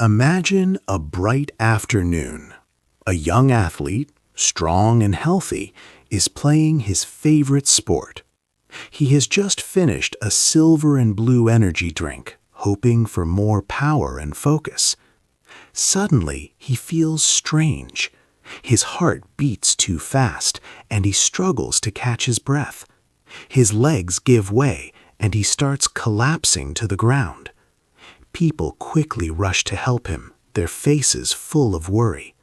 Imagine a bright afternoon. A young athlete, strong and healthy, is playing his favorite sport. He has just finished a silver and blue energy drink, hoping for more power and focus. Suddenly, he feels strange. His heart beats too fast, and he struggles to catch his breath. His legs give way, and he starts collapsing to the ground. People quickly rush to help him, their faces full of worry.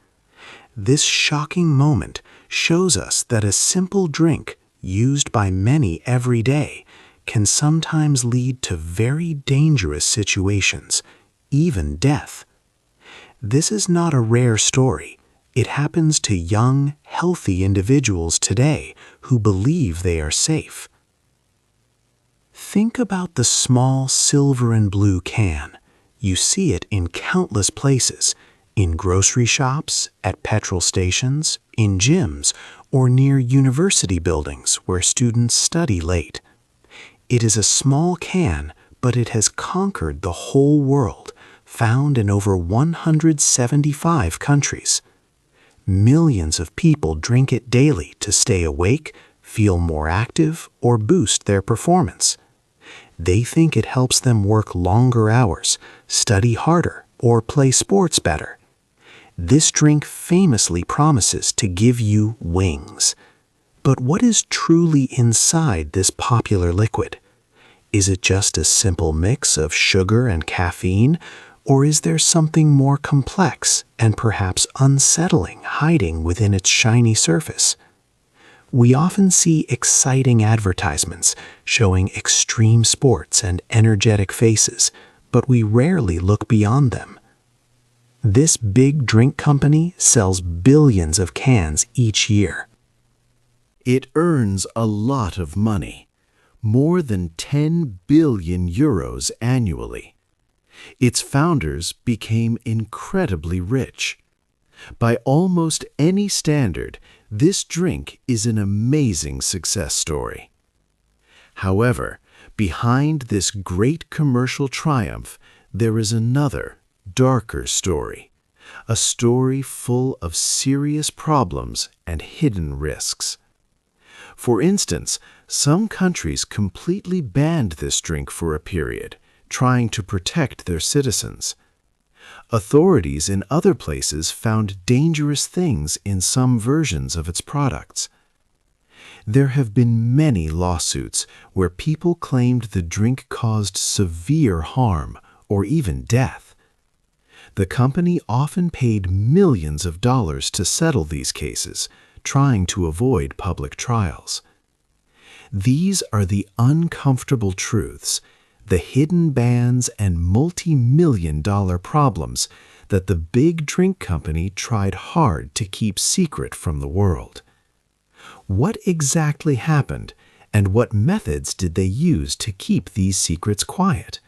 This shocking moment shows us that a simple drink, used by many every day, can sometimes lead to very dangerous situations, even death. This is not a rare story. It happens to young, healthy individuals today who believe they are safe. Think about the small silver and blue can. You see it in countless places, in grocery shops, at petrol stations, in gyms, or near university buildings where students study late. It is a small can, but it has conquered the whole world, found in over 175 countries. Millions of people drink it daily to stay awake, feel more active, or boost their performance. They think it helps them work longer hours, study harder, or play sports better. This drink famously promises to give you wings. But what is truly inside this popular liquid? Is it just a simple mix of sugar and caffeine, or is there something more complex and perhaps unsettling hiding within its shiny surface? We often see exciting advertisements showing extreme sports and energetic faces, but we rarely look beyond them. This big drink company sells billions of cans each year. It earns a lot of money, more than 10 billion euros annually. Its founders became incredibly rich. By almost any standard, this drink is an amazing success story. However, behind this great commercial triumph, there is another, darker story. A story full of serious problems and hidden risks. For instance, some countries completely banned this drink for a period, trying to protect their citizens. Authorities in other places found dangerous things in some versions of its products. There have been many lawsuits where people claimed the drink caused severe harm or even death. The company often paid millions of dollars to settle these cases, trying to avoid public trials. These are the uncomfortable truths, the hidden bans and multi-million-dollar problems that the big drink company tried hard to keep secret from the world. What exactly happened, and what methods did they use to keep these secrets quiet?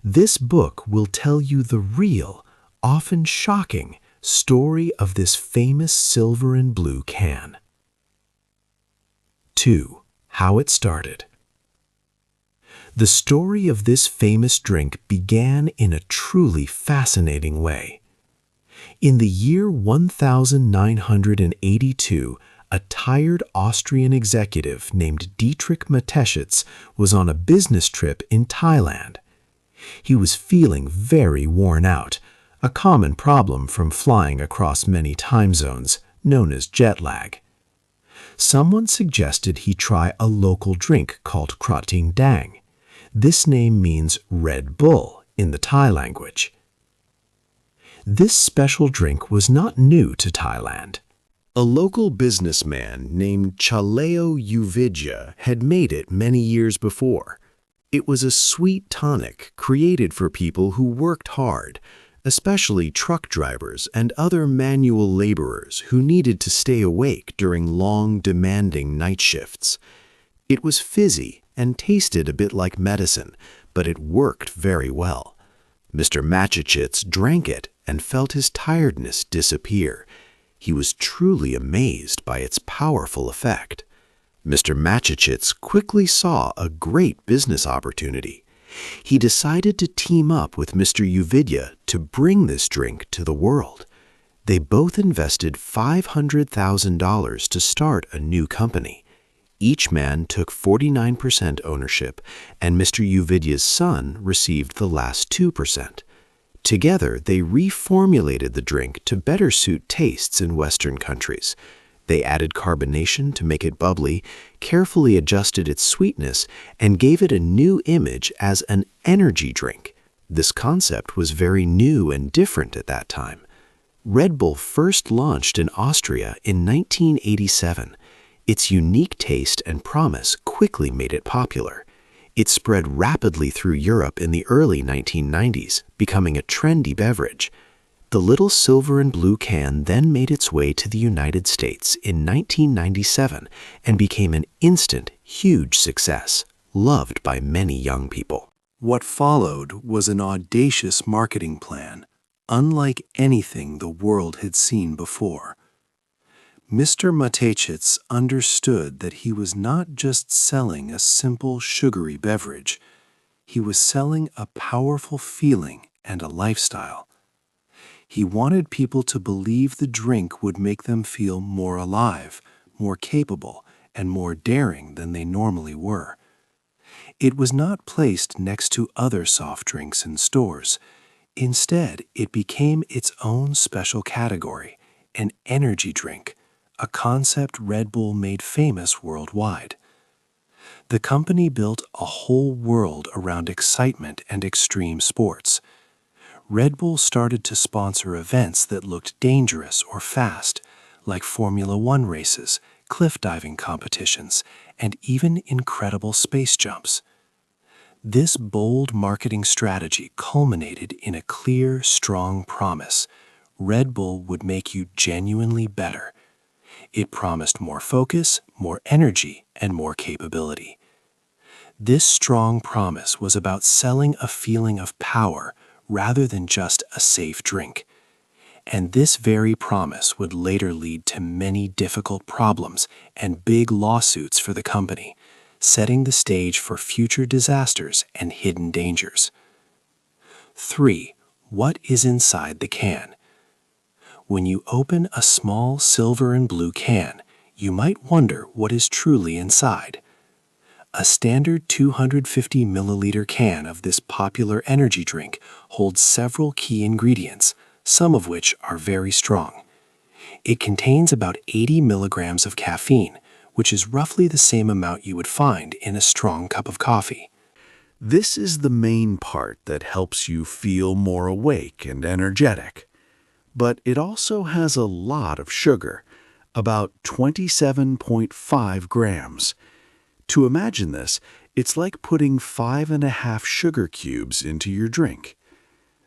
This book will tell you the real, often shocking, story of this famous silver and blue can. 2. How it started. The story of this famous drink began in a truly fascinating way. In the year 1982, a tired Austrian executive named Dietrich Mateschitz was on a business trip in Thailand. He was feeling very worn out, a common problem from flying across many time zones, known as jet lag. Someone suggested he try a local drink called Krating Dang. This name means Red Bull in the Thai language. This special drink was not new to Thailand. A local businessman named Chaleo Uvidya had made it many years before. It was a sweet tonic created for people who worked hard, especially truck drivers and other manual laborers who needed to stay awake during long, demanding night shifts. It was fizzy and tasted a bit like medicine, but it worked very well. Mr. Mateschitz drank it and felt his tiredness disappear. He was truly amazed by its powerful effect. Mr. Mateschitz quickly saw a great business opportunity. He decided to team up with Mr. Uvidya to bring this drink to the world. They both invested $500,000 to start a new company. Each man took 49% ownership, and Mr. Uvidya's son received the last 2%. Together, they reformulated the drink to better suit tastes in Western countries. They added carbonation to make it bubbly, carefully adjusted its sweetness, and gave it a new image as an energy drink. This concept was very new and different at that time. Redbull first launched in Austria in 1987. Its unique taste and promise quickly made it popular. It spread rapidly through Europe in the early 1990s, becoming a trendy beverage. The little silver and blue can then made its way to the United States in 1997 and became an instant, huge success, loved by many young people. What followed was an audacious marketing plan, unlike anything the world had seen before. Mr. Matejczyk understood that he was not just selling a simple sugary beverage, he was selling a powerful feeling and a lifestyle. He wanted people to believe the drink would make them feel more alive, more capable, and more daring than they normally were. It was not placed next to other soft drinks in stores. Instead, it became its own special category, an energy drink, a concept Red Bull made famous worldwide. The company built a whole world around excitement and extreme sports. Red Bull started to sponsor events that looked dangerous or fast, like Formula One races, cliff diving competitions, and even incredible space jumps. This bold marketing strategy culminated in a clear, strong promise. Red Bull would make you genuinely better. It promised more focus, more energy, and more capability. This strong promise was about selling a feeling of power rather than just a safe drink. And this very promise would later lead to many difficult problems and big lawsuits for the company, setting the stage for future disasters and hidden dangers. 3. What is inside the can? When you open a small silver and blue can, you might wonder what is truly inside. A standard 250 milliliter can of this popular energy drink holds several key ingredients, some of which are very strong. It contains about 80 milligrams of caffeine, which is roughly the same amount you would find in a strong cup of coffee. This is the main part that helps you feel more awake and energetic. But it also has a lot of sugar, about 27.5 grams. To imagine this, it's like putting 5.5 sugar cubes into your drink.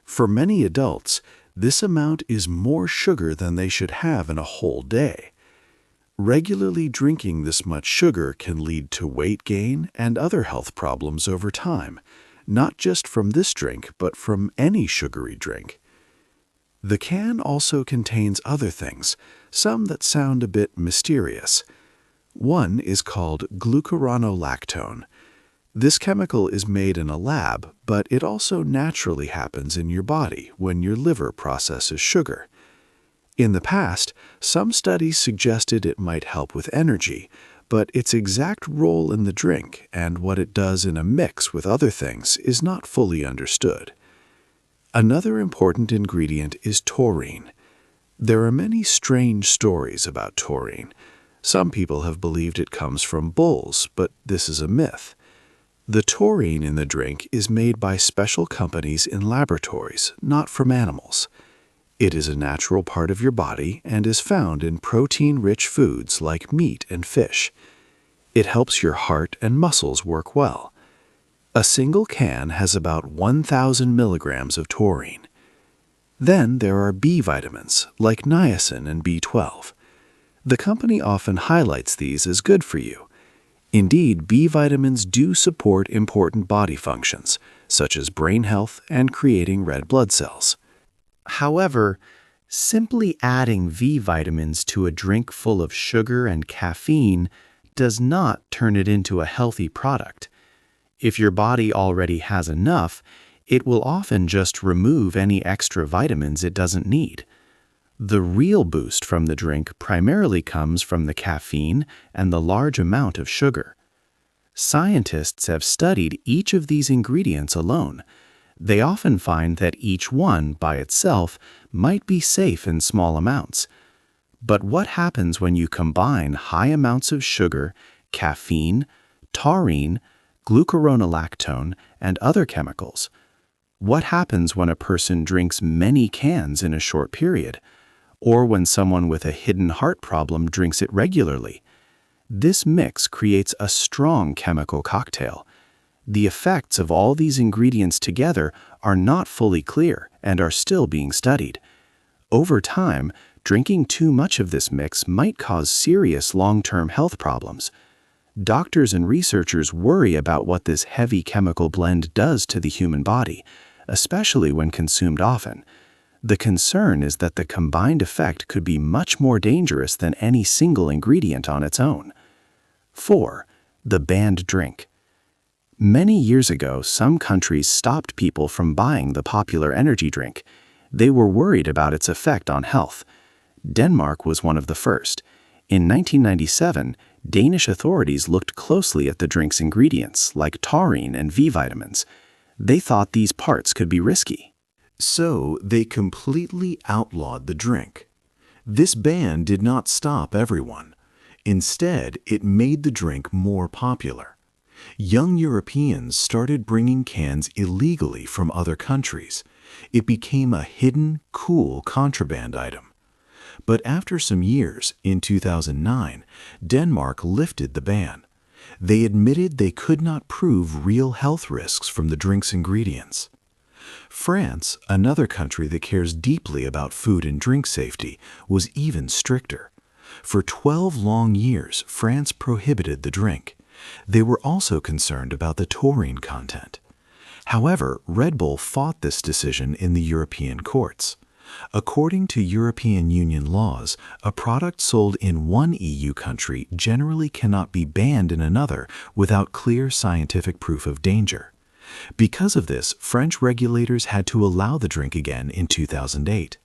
For many adults, this amount is more sugar than they should have in a whole day. Regularly drinking this much sugar can lead to weight gain and other health problems over time, not just from this drink, but from any sugary drink. The can also contains other things, some that sound a bit mysterious. One is called glucuronolactone. This chemical is made in a lab, but it also naturally happens in your body when your liver processes sugar. In the past, some studies suggested it might help with energy, but its exact role in the drink and what it does in a mix with other things is not fully understood. Another important ingredient is taurine. There are many strange stories about taurine. Some people have believed it comes from bulls, but this is a myth. The taurine in the drink is made by special companies in laboratories, not from animals. It is a natural part of your body and is found in protein-rich foods like meat and fish. It helps your heart and muscles work well. A single can has about 1,000 milligrams of taurine. Then there are B vitamins, like niacin and B12. The company often highlights these as good for you. Indeed, B vitamins do support important body functions, such as brain health and creating red blood cells. However, simply adding B vitamins to a drink full of sugar and caffeine does not turn it into a healthy product. If your body already has enough, it will often just remove any extra vitamins it doesn't need. The real boost from the drink primarily comes from the caffeine and the large amount of sugar. Scientists have studied each of these ingredients alone. They often find that each one, by itself, might be safe in small amounts. But what happens when you combine high amounts of sugar, caffeine, taurine, glucuronolactone, and other chemicals? What happens when a person drinks many cans in a short period? Or when someone with a hidden heart problem drinks it regularly? This mix creates a strong chemical cocktail. The effects of all these ingredients together are not fully clear and are still being studied. Over time, drinking too much of this mix might cause serious long-term health problems. Doctors and researchers worry about what this heavy chemical blend does to the human body, especially when consumed often. The concern is that the combined effect could be much more dangerous than any single ingredient on its own. 4. The banned drink. Many years ago, some countries stopped people from buying the popular energy drink. They were worried about its effect on health. Denmark was one of the first. In 1997, Danish authorities looked closely at the drink's ingredients, like taurine and V vitamins. They thought these parts could be risky. So they completely outlawed the drink. This ban did not stop everyone. Instead, it made the drink more popular. Young Europeans started bringing cans illegally from other countries. It became a hidden, cool contraband item. But after some years, in 2009, Denmark lifted the ban. They admitted they could not prove real health risks from the drink's ingredients. France, another country that cares deeply about food and drink safety, was even stricter. For 12 long years, France prohibited the drink. They were also concerned about the taurine content. However, Redbull fought this decision in the European courts. According to European Union laws, a product sold in one EU country generally cannot be banned in another without clear scientific proof of danger. Because of this, French regulators had to allow the drink again in 2008.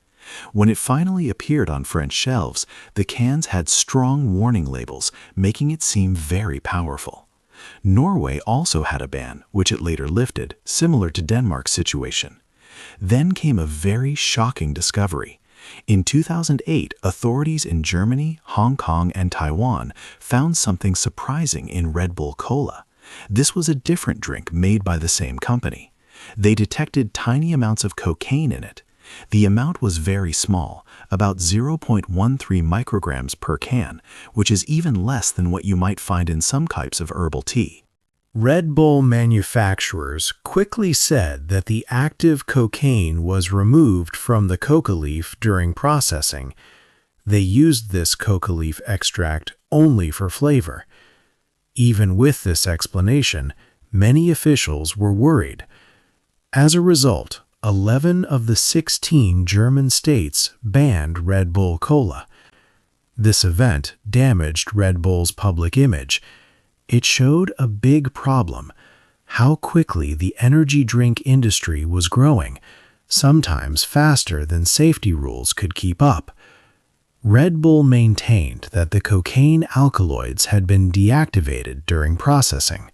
When it finally appeared on French shelves, the cans had strong warning labels, making it seem very powerful. Norway also had a ban, which it later lifted, similar to Denmark's situation. Then came a very shocking discovery. In 2008, authorities in Germany, Hong Kong, and Taiwan found something surprising in Red Bull Cola. This was a different drink made by the same company. They detected tiny amounts of cocaine in it. The amount was very small, about 0.13 micrograms per can, which is even less than what you might find in some types of herbal tea. Red Bull manufacturers quickly said that the active cocaine was removed from the coca leaf during processing. They used this coca leaf extract only for flavor. Even with this explanation, many officials were worried. As a result, 11 of the 16 German states banned Red Bull Cola. This event damaged Red Bull's public image. It showed a big problem: how quickly the energy drink industry was growing, sometimes faster than safety rules could keep up. Red Bull maintained that the cocaine alkaloids had been deactivated during processing.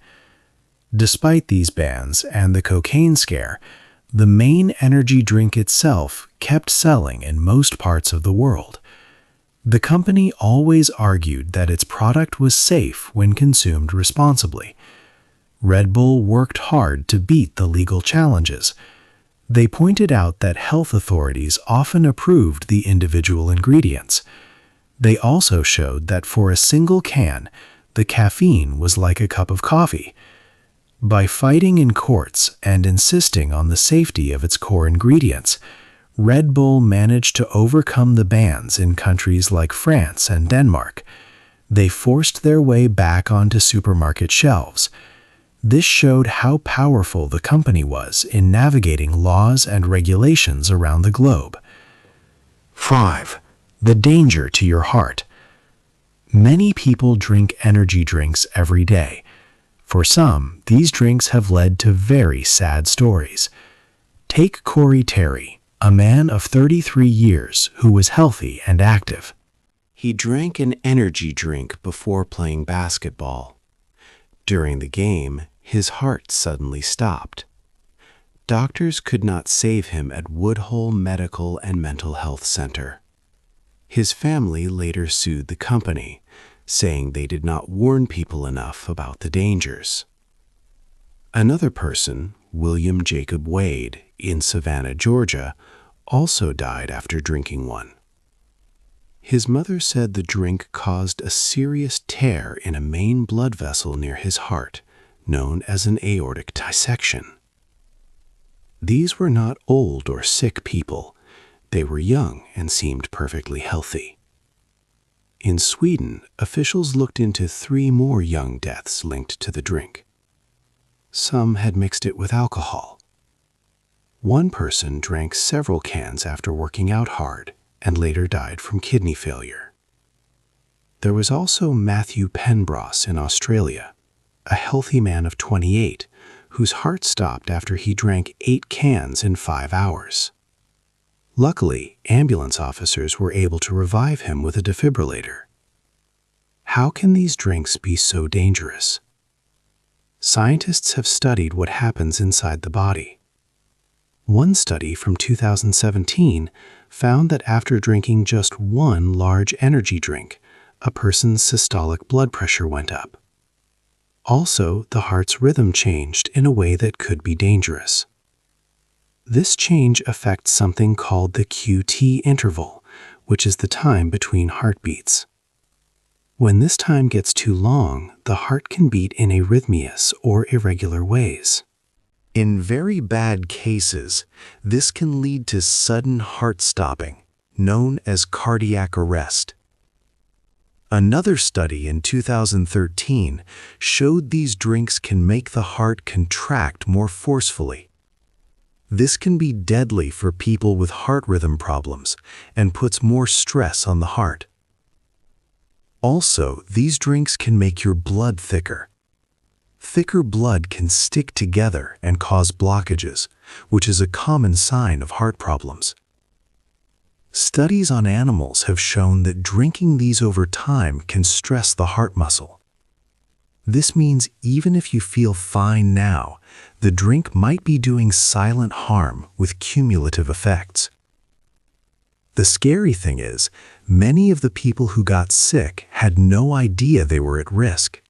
Despite these bans and the cocaine scare, the main energy drink itself kept selling in most parts of the world. The company always argued that its product was safe when consumed responsibly. Red Bull worked hard to beat the legal challenges. They pointed out that health authorities often approved the individual ingredients. They also showed that for a single can, the caffeine was like a cup of coffee. By fighting in courts and insisting on the safety of its core ingredients, Red Bull managed to overcome the bans in countries like France and Denmark. They forced their way back onto supermarket shelves. This showed how powerful the company was in navigating laws and regulations around the globe. 5. The danger to your heart. Many people drink energy drinks every day. For some, these drinks have led to very sad stories. Take Corey Terry, a man of 33 years who was healthy and active. He drank an energy drink before playing basketball. During the game, his heart suddenly stopped. Doctors could not save him at Woodhull Medical and Mental Health Center. His family later sued the company, saying they did not warn people enough about the dangers. Another person, William Jacob Wade, in Savannah, Georgia, also died after drinking one. His mother said the drink caused a serious tear in a main blood vessel near his heart, known as an aortic dissection. These were not old or sick people. They were young and seemed perfectly healthy. In Sweden, officials looked into 3 more young deaths linked to the drink. Some had mixed it with alcohol. One person drank several cans after working out hard and later died from kidney failure. There was also Matthew Penbross in Australia, a healthy man of 28, whose heart stopped after he drank 8 cans in 5 hours. Luckily, ambulance officers were able to revive him with a defibrillator. How can these drinks be so dangerous? Scientists have studied what happens inside the body. One study from 2017 found that after drinking just one large energy drink, a person's systolic blood pressure went up. Also, the heart's rhythm changed in a way that could be dangerous. This change affects something called the QT interval, which is the time between heartbeats. When this time gets too long, the heart can beat in arrhythmias or irregular ways. In very bad cases, this can lead to sudden heart stopping, known as cardiac arrest. Another study in 2013 showed these drinks can make the heart contract more forcefully. This can be deadly for people with heart rhythm problems and puts more stress on the heart. Also, these drinks can make your blood thicker. Thicker blood can stick together and cause blockages, which is a common sign of heart problems. Studies on animals have shown that drinking these over time can stress the heart muscle. This means even if you feel fine now, the drink might be doing silent harm with cumulative effects. The scary thing is, many of the people who got sick had no idea they were at risk.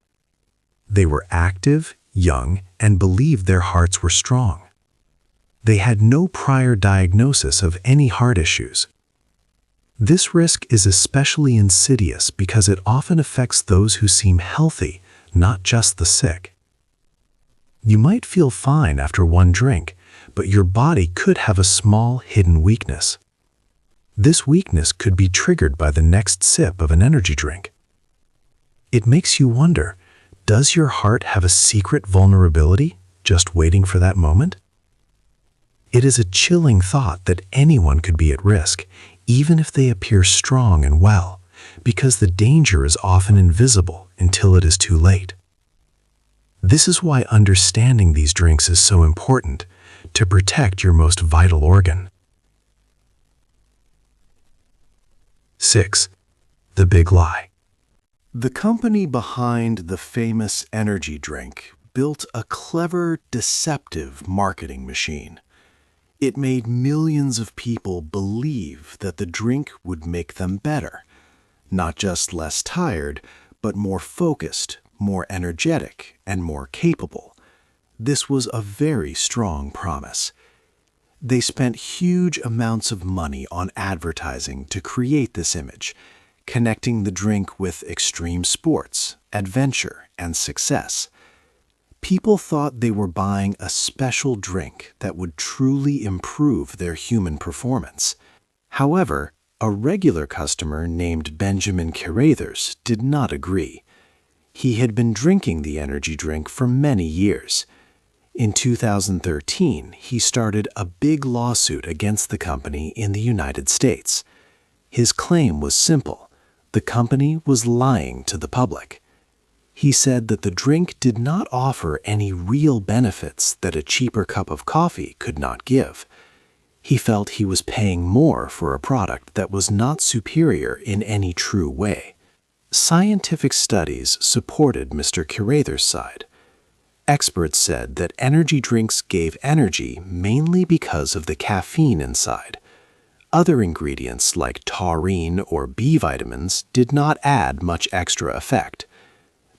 They were active, young, and believed their hearts were strong. They had no prior diagnosis of any heart issues. This risk is especially insidious because it often affects those who seem healthy, not just the sick. You might feel fine after one drink, but your body could have a small hidden weakness. This weakness could be triggered by the next sip of an energy drink. It makes you wonder, does your heart have a secret vulnerability just waiting for that moment? It is a chilling thought that anyone could be at risk, even if they appear strong and well, because the danger is often invisible until it is too late. This is why understanding these drinks is so important, to protect your most vital organ. 6. The Big Lie. The company behind the famous energy drink built a clever, deceptive marketing machine. It made millions of people believe that the drink would make them better, not just less tired, but more focused, more energetic, and more capable. This was a very strong promise. They spent huge amounts of money on advertising to create this image, connecting the drink with extreme sports, adventure, and success. People thought they were buying a special drink that would truly improve their human performance. However, a regular customer named Benjamin Carruthers did not agree. He had been drinking the energy drink for many years. In 2013, he started a big lawsuit against the company in the United States. His claim was simple: the company was lying to the public. He said that the drink did not offer any real benefits that a cheaper cup of coffee could not give. He felt he was paying more for a product that was not superior in any true way. Scientific studies supported Mr. Carather's side. Experts said that energy drinks gave energy mainly because of the caffeine inside. Other ingredients like taurine or B vitamins did not add much extra effect.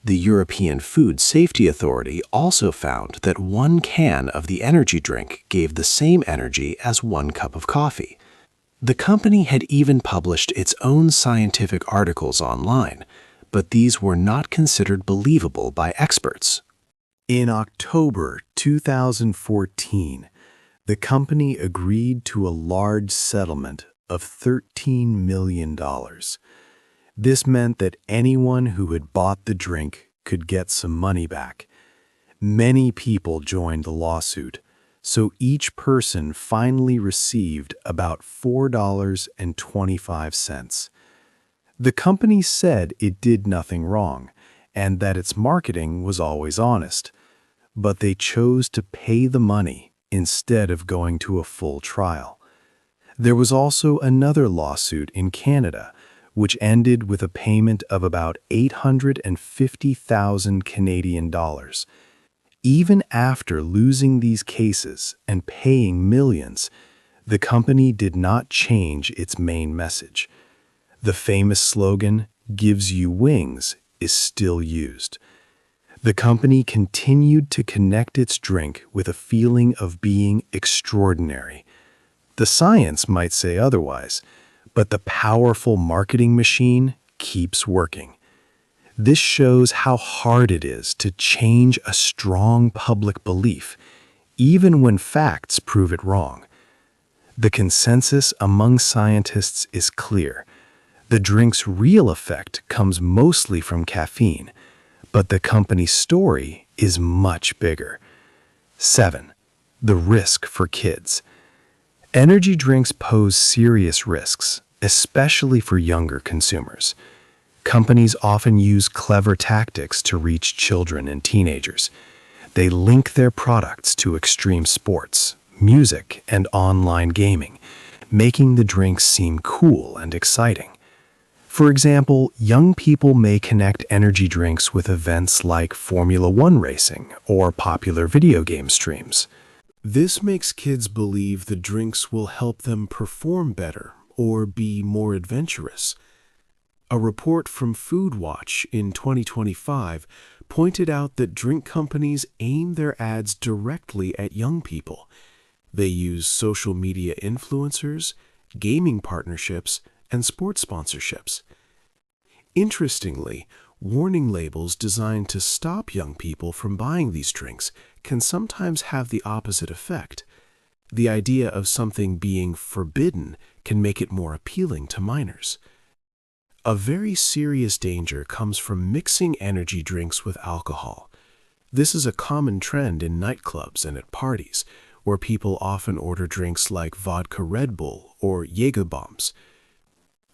The European Food Safety Authority also found that 1 can of the energy drink gave the same energy as 1 cup of coffee. The company had even published its own scientific articles online, but these were not considered believable by experts. In October 2014, the company agreed to a large settlement of $13 million. This meant that anyone who had bought the drink could get some money back. Many people joined the lawsuit, so each person finally received about $4.25. The company said it did nothing wrong and that its marketing was always honest, but they chose to pay the money instead of going to a full trial. There was also another lawsuit in Canada, which ended with a payment of about 850,000 Canadian dollars. Even after losing these cases and paying millions, the company did not change its main message. The famous slogan, "Gives you wings," is still used. The company continued to connect its drink with a feeling of being extraordinary. The science might say otherwise, but the powerful marketing machine keeps working. This shows how hard it is to change a strong public belief, even when facts prove it wrong. The consensus among scientists is clear. The drink's real effect comes mostly from caffeine, but the company's story is much bigger. 7. The risk for kids. Energy drinks pose serious risks, especially for younger consumers. Companies often use clever tactics to reach children and teenagers. They link their products to extreme sports, music, and online gaming, making the drinks seem cool and exciting. For example, young people may connect energy drinks with events like Formula One racing or popular video game streams. This makes kids believe the drinks will help them perform better or be more adventurous. A report from Food Watch in 2025 pointed out that drink companies aim their ads directly at young people. They use social media influencers, gaming partnerships, and sports sponsorships. Interestingly, warning labels designed to stop young people from buying these drinks can sometimes have the opposite effect. The idea of something being forbidden can make it more appealing to minors. A very serious danger comes from mixing energy drinks with alcohol. This is a common trend in nightclubs and at parties, where people often order drinks like vodka Red Bull or Jaeger bombs.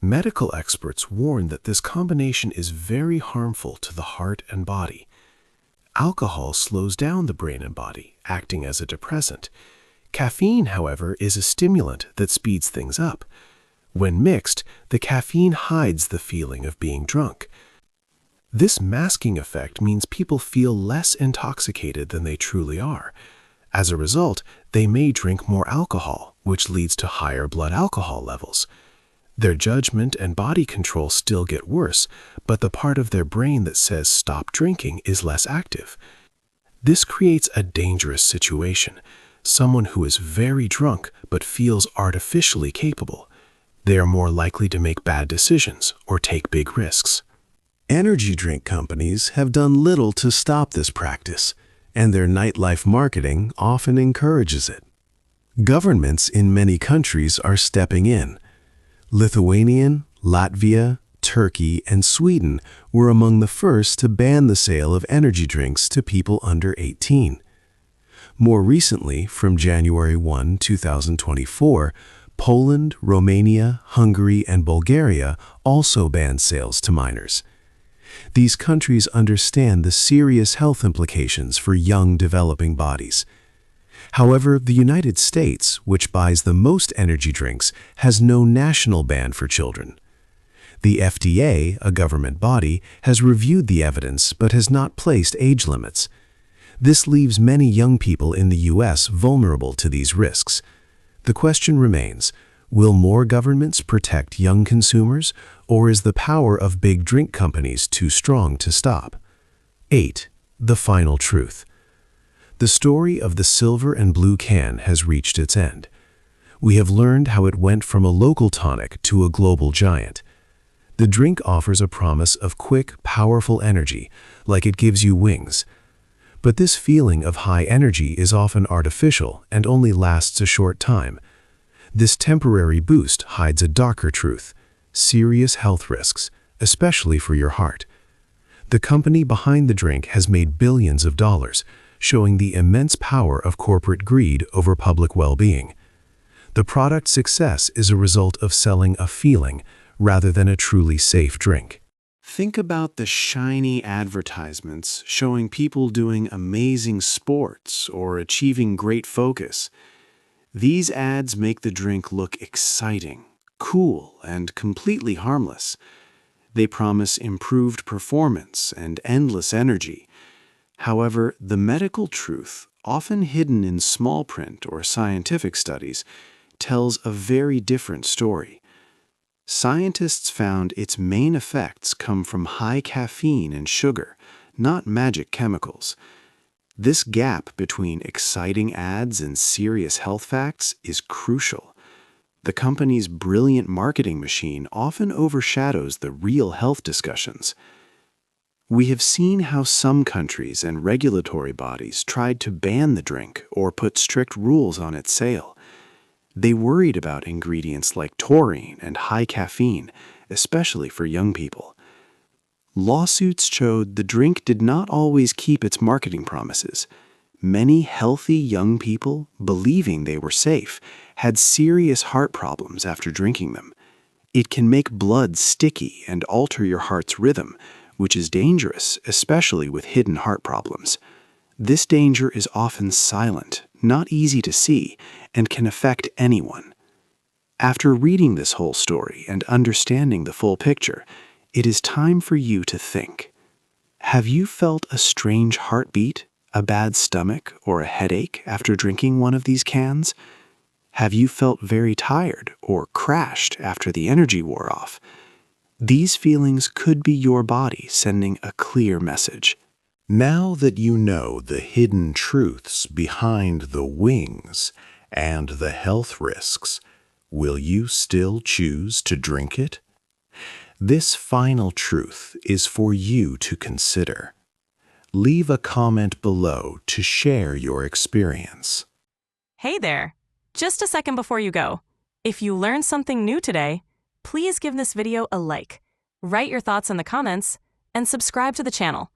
Medical experts warn that this combination is very harmful to the heart and body. Alcohol slows down the brain and body, acting as a depressant. Caffeine, however, is a stimulant that speeds things up. When mixed, the caffeine hides the feeling of being drunk. This masking effect means people feel less intoxicated than they truly are. As a result, they may drink more alcohol, which leads to higher blood alcohol levels. Their judgment and body control still get worse, but the part of their brain that says stop drinking is less active. This creates a dangerous situation. Someone who is very drunk but feels artificially capable. They are more likely to make bad decisions or take big risks. Energy drink companies have done little to stop this practice, and their nightlife marketing often encourages it. Governments in many countries are stepping in. Lithuania, Latvia, Turkey, and Sweden were among the first to ban the sale of energy drinks to people under 18. More recently, from January 1, 2024, Poland, Romania, Hungary, and Bulgaria also banned sales to minors. These countries understand the serious health implications for young developing bodies. However, the United States, which buys the most energy drinks, has no national ban for children. The FDA, a government body, has reviewed the evidence but has not placed age limits. This leaves many young people in the U.S. vulnerable to these risks. The question remains, will more governments protect young consumers, or is the power of big drink companies too strong to stop? 8. The final truth. The story of the silver and blue can has reached its end. We have learned how it went from a local tonic to a global giant. The drink offers a promise of quick, powerful energy, like it gives you wings. But this feeling of high energy is often artificial and only lasts a short time. This temporary boost hides a darker truth: serious health risks, especially for your heart. The company behind the drink has made billions of dollars, showing the immense power of corporate greed over public well-being. The product's success is a result of selling a feeling rather than a truly safe drink. Think about the shiny advertisements showing people doing amazing sports or achieving great focus. These ads make the drink look exciting, cool, and completely harmless. They promise improved performance and endless energy. However, the medical truth, often hidden in small print or scientific studies, tells a very different story. Scientists found its main effects come from high caffeine and sugar, not magic chemicals. This gap between exciting ads and serious health facts is crucial. The company's brilliant marketing machine often overshadows the real health discussions. We have seen how some countries and regulatory bodies tried to ban the drink or put strict rules on its sale. They worried about ingredients like taurine and high caffeine, especially for young people. Lawsuits showed the drink did not always keep its marketing promises. Many healthy young people, believing they were safe, had serious heart problems after drinking them. It can make blood sticky and alter your heart's rhythm, which is dangerous, especially with hidden heart problems. This danger is often silent, not easy to see, and can affect anyone. After reading this whole story and understanding the full picture, it is time for you to think. Have you felt a strange heartbeat, a bad stomach, or a headache after drinking one of these cans? Have you felt very tired or crashed after the energy wore off? These feelings could be your body sending a clear message. Now that you know the hidden truths behind the wings and the health risks, will you still choose to drink it? This final truth is for you to consider. Leave a comment below to share your experience. Hey there! Just a second before you go. If you learned something new today, please give this video a like, write your thoughts in the comments, and subscribe to the channel.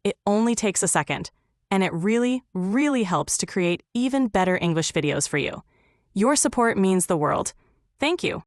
It only takes a second, and it really, really helps to create even better English videos for you. Your support means the world. Thank you.